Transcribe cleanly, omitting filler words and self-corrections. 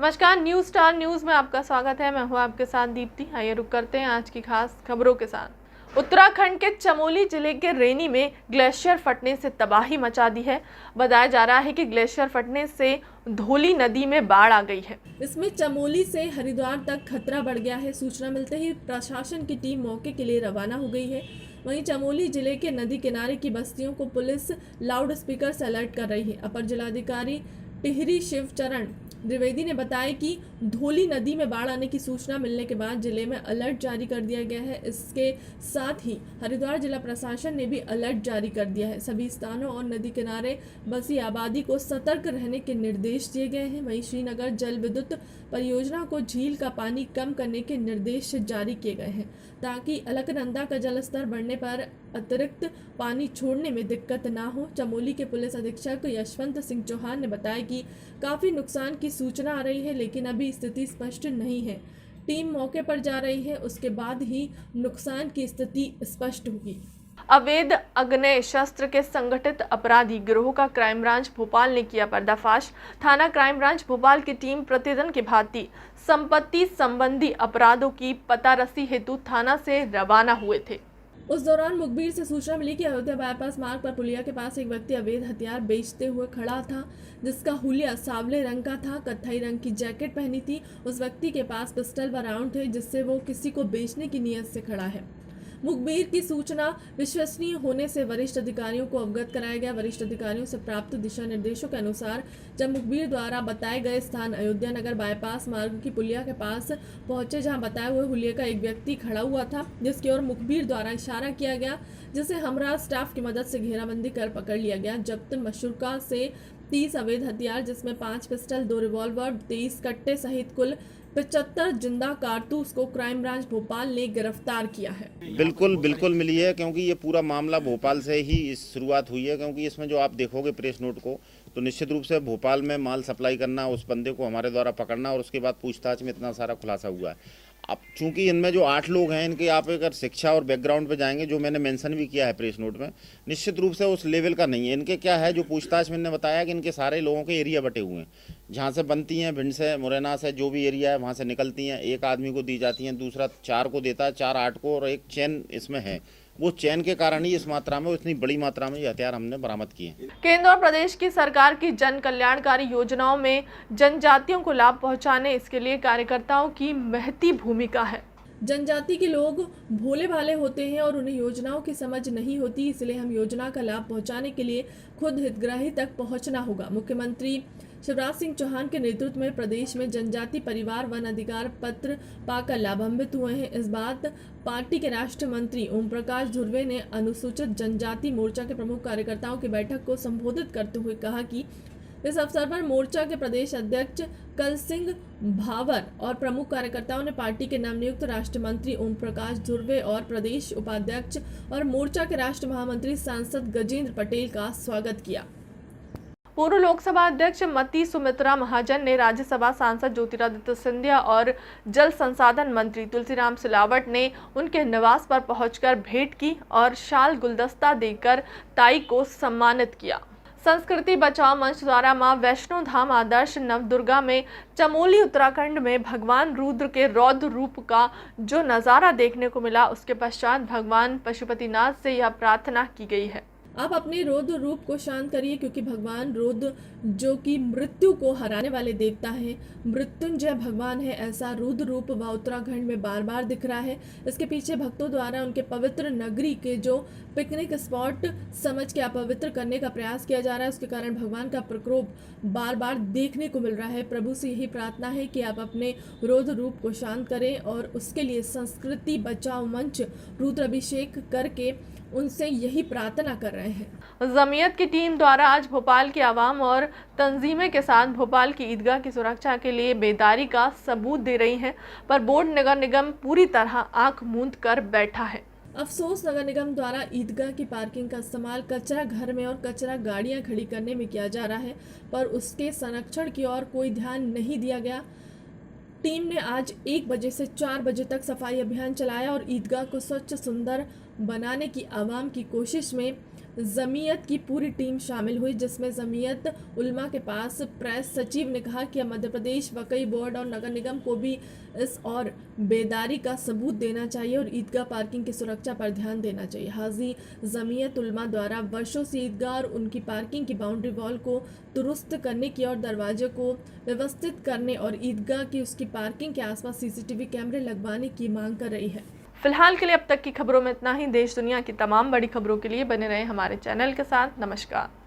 नमस्कार, news star news में आपका स्वागत है। मैं हूं आपके साथ दीप्ति। आइए रुक करते हैं आज की खास खबरों के साथ। उत्तराखंड के चमोली जिले के रेनी में ग्लेशियर फटने से तबाही मचा दी है। बताया जा रहा है कि ग्लेशियर फटने से धौली नदी में बाढ़ आ गई है। इसमें चमोली से हरिद्वार तक खतरा बढ़ गया है। सूचना मिलते ही प्रशासन की टीम मौके के लिए रवाना हो गई है। वहीं चमोली जिले के नदी किनारे की बस्तियों को पुलिस लाउड स्पीकर से अलर्ट कर रही है। अपर जिलाधिकारी टिहरी शिवचरण द्विवेदी ने बताया कि धौली नदी में बाढ़ आने की सूचना मिलने के बाद जिले में अलर्ट जारी कर दिया गया है। इसके साथ ही हरिद्वार जिला प्रशासन ने भी अलर्ट जारी कर दिया है। सभी स्थानों और नदी किनारे बसी आबादी को सतर्क रहने के निर्देश दिए गए हैं। वहीं श्रीनगर जल विद्युत परियोजना को झील का पानी कम करने के निर्देश जारी किए गए हैं ताकि अलकनंदा का जलस्तर बढ़ने पर अतिरिक्त पानी छोड़ने में दिक्कत ना हो। चमोली के पुलिस अधीक्षक यशवंत सिंह चौहान ने बताया कि काफी नुकसान की सूचना आ रही है, लेकिन अभी स्थिति स्पष्ट नहीं है। टीम मौके पर जा रही है, उसके बाद ही नुकसान की स्थिति स्पष्ट होगी। अवैध अग्नेय शस्त्र के संगठित अपराधी गिरोह का क्राइम ब्रांच भोपाल ने किया पर्दाफाश। थाना क्राइम ब्रांच भोपाल की टीम प्रतिदिन की भांति संपत्ति संबंधी अपराधों की पतारसी हेतु थाना से रवाना हुए थे। उस दौरान मुखबिर से सूचना मिली कि अयोध्या बाईपास मार्ग पर पुलिया के पास एक व्यक्ति अवैध हथियार बेचते हुए खड़ा था, जिसका हुलिया सांवले रंग का था, कत्थई रंग की जैकेट पहनी थी। उस व्यक्ति के पास पिस्टल व राउंड थे, जिससे वो किसी को बेचने की नीयत से खड़ा है। मुखबिर की सूचना विश्वसनीय होने से वरिष्ठ अधिकारियों को अवगत कराया गया। वरिष्ठ अधिकारियों से प्राप्त दिशा निर्देशों के अनुसार जब मुखबिर द्वारा बताए गए स्थान अयोध्या नगर बाईपास मार्ग की पुलिया के पास पहुंचे, जहां बताए हुए हुलिये का एक व्यक्ति खड़ा हुआ था, जिसकी ओर मुखबिर द्वारा इशारा किया गया, जिसे हमरा स्टाफ की मदद से घेराबंदी कर पकड़ लिया गया। जब्त मशरूका से 30 अवैध हथियार, जिसमें 5 पिस्टल, 2 रिवॉल्वर, 23 कट्टे सहित कुल 75 जिंदा कारतूस को क्राइम ब्रांच भोपाल ने गिरफ्तार किया है। बिल्कुल मिली है, क्योंकि ये पूरा मामला भोपाल से ही शुरुआत हुई है। क्योंकि इसमें जो आप देखोगे प्रेस नोट को, तो निश्चित रूप से भोपाल में माल सप्लाई करना, उस बंदे को हमारे द्वारा पकड़ना और उसके बाद पूछताछ में इतना सारा खुलासा हुआ है। अब चूंकि इनमें जो 8 लोग हैं, इनके आप अगर शिक्षा और बैकग्राउंड पे जाएंगे, जो मैंने मेंशन भी किया है प्रेस नोट में, निश्चित रूप से उस लेवल का नहीं है। इनके क्या है, जो पूछताछ में बताया कि इनके सारे लोगों के एरिया बटे हुए हैं, जहाँ से बनती हैं, भिंड से, मुरैना से, जो भी एरिया है वहाँ से निकलती हैं। एक आदमी को दी जाती हैं, दूसरा 4 को देता है, 4 8 को, और एक चैन इसमें है। वो चैन के कारण ही इस मात्रा में, इतनी बड़ी मात्रा में ये हथियार हमने बरामद किए हैं। केंद्र और प्रदेश की सरकार की जन कल्याणकारी योजनाओं में जनजातियों को लाभ पहुंचाने, इसके लिए कार्यकर्ताओं की महती भूमिका है। जनजाति के लोग भोले भाले होते हैं और उन्हें योजनाओं की समझ नहीं होती, इसलिए हम योजना का लाभ पहुंचाने के लिए खुद हितग्राही तक पहुंचना होगा। मुख्यमंत्री शिवराज सिंह चौहान के नेतृत्व में प्रदेश में जनजाति परिवार वन अधिकार पत्र पाकर लाभान्वित हुए हैं। इस बात पार्टी के राष्ट्रीय मंत्री ओम प्रकाश धुर्वे ने अनुसूचित जनजाति मोर्चा के प्रमुख कार्यकर्ताओं की बैठक को संबोधित करते हुए कहा कि इस अवसर पर मोर्चा के प्रदेश अध्यक्ष कल सिंह भावर और प्रमुख कार्यकर्ताओं ने पार्टी के नवनियुक्त राष्ट्रीय मंत्री ओम प्रकाश धुर्वे और प्रदेश उपाध्यक्ष और मोर्चा के राष्ट्रीय महामंत्री सांसद गजेंद्र पटेल का स्वागत किया। पूर्व लोकसभा अध्यक्ष मती सुमित्रा महाजन ने राज्यसभा सांसद ज्योतिरादित्य सिंधिया और जल संसाधन मंत्री तुलसीराम सिलावट ने उनके निवास पर पहुंचकर भेंट की और शाल गुलदस्ता देकर ताई को सम्मानित किया। संस्कृति बचाओ मंच द्वारा मां वैष्णो धाम आदर्श नवदुर्गा में चमोली उत्तराखंड में भगवान रुद्र के रौद्र रूप का जो नज़ारा देखने को मिला, उसके पश्चात भगवान पशुपतिनाथ से यह प्रार्थना की गई है, आप अपने रौद्र रूप को शांत करिए, क्योंकि भगवान रुद्र जो कि मृत्यु को हराने वाले देवता हैं, मृत्युंजय भगवान है, ऐसा रुद्र रूप वह उत्तराखंड में बार बार दिख रहा है। इसके पीछे भक्तों द्वारा उनके पवित्र नगरी के जो पिकनिक स्पॉट समझ के अपवित्र करने का प्रयास किया जा रहा है, उसके कारण भगवान का प्रकोप बार बार देखने को मिल रहा है। प्रभु से यही प्रार्थना है कि आप अपने रौद्र रूप को शांत करें और उसके लिए संस्कृति बचाओ मंच रुद्राभिषेक करके उनसे यही प्रार्थना कर रहे हैं। जमीयत की टीम द्वारा आज भोपाल की आवाम और तंजीमें के साथ भोपाल की ईदगाह की सुरक्षा के लिए बेदारी का सबूत दे रही हैं, पर बोर्ड नगर निगम पूरी तरह आंख मूंद कर बैठा है। अफसोस, नगर निगम द्वारा ईदगाह की पार्किंग का इस्तेमाल कचरा घर में और कचरा गाड़ियां खड़ी करने में किया जा रहा है, पर उसके संरक्षण की ओर कोई ध्यान नहीं दिया गया। टीम ने आज 1 बजे से 4 बजे तक सफाई अभियान चलाया और ईदगाह को स्वच्छ, सुंदर बनाने की आवाम की कोशिश में जमीयत की पूरी टीम शामिल हुई, जिसमें जमीयत उलमा के पास प्रेस सचिव ने कहा कि मध्य प्रदेश वक्फ बोर्ड और नगर निगम को भी इस और बेदारी का सबूत देना चाहिए और ईदगाह पार्किंग की सुरक्षा पर ध्यान देना चाहिए। हाजी जमीयत उलमा द्वारा वर्षों से ईदगाह और उनकी पार्किंग की बाउंड्री वॉल को दुरुस्त करने की और दरवाजे को व्यवस्थित करने और ईदगाह की उसकी पार्किंग के आसपास सीसीटीवी कैमरे लगवाने की मांग कर रही है। फिलहाल के लिए अब तक की खबरों में इतना ही। देश दुनिया की तमाम बड़ी खबरों के लिए बने रहे हमारे चैनल के साथ। नमस्कार।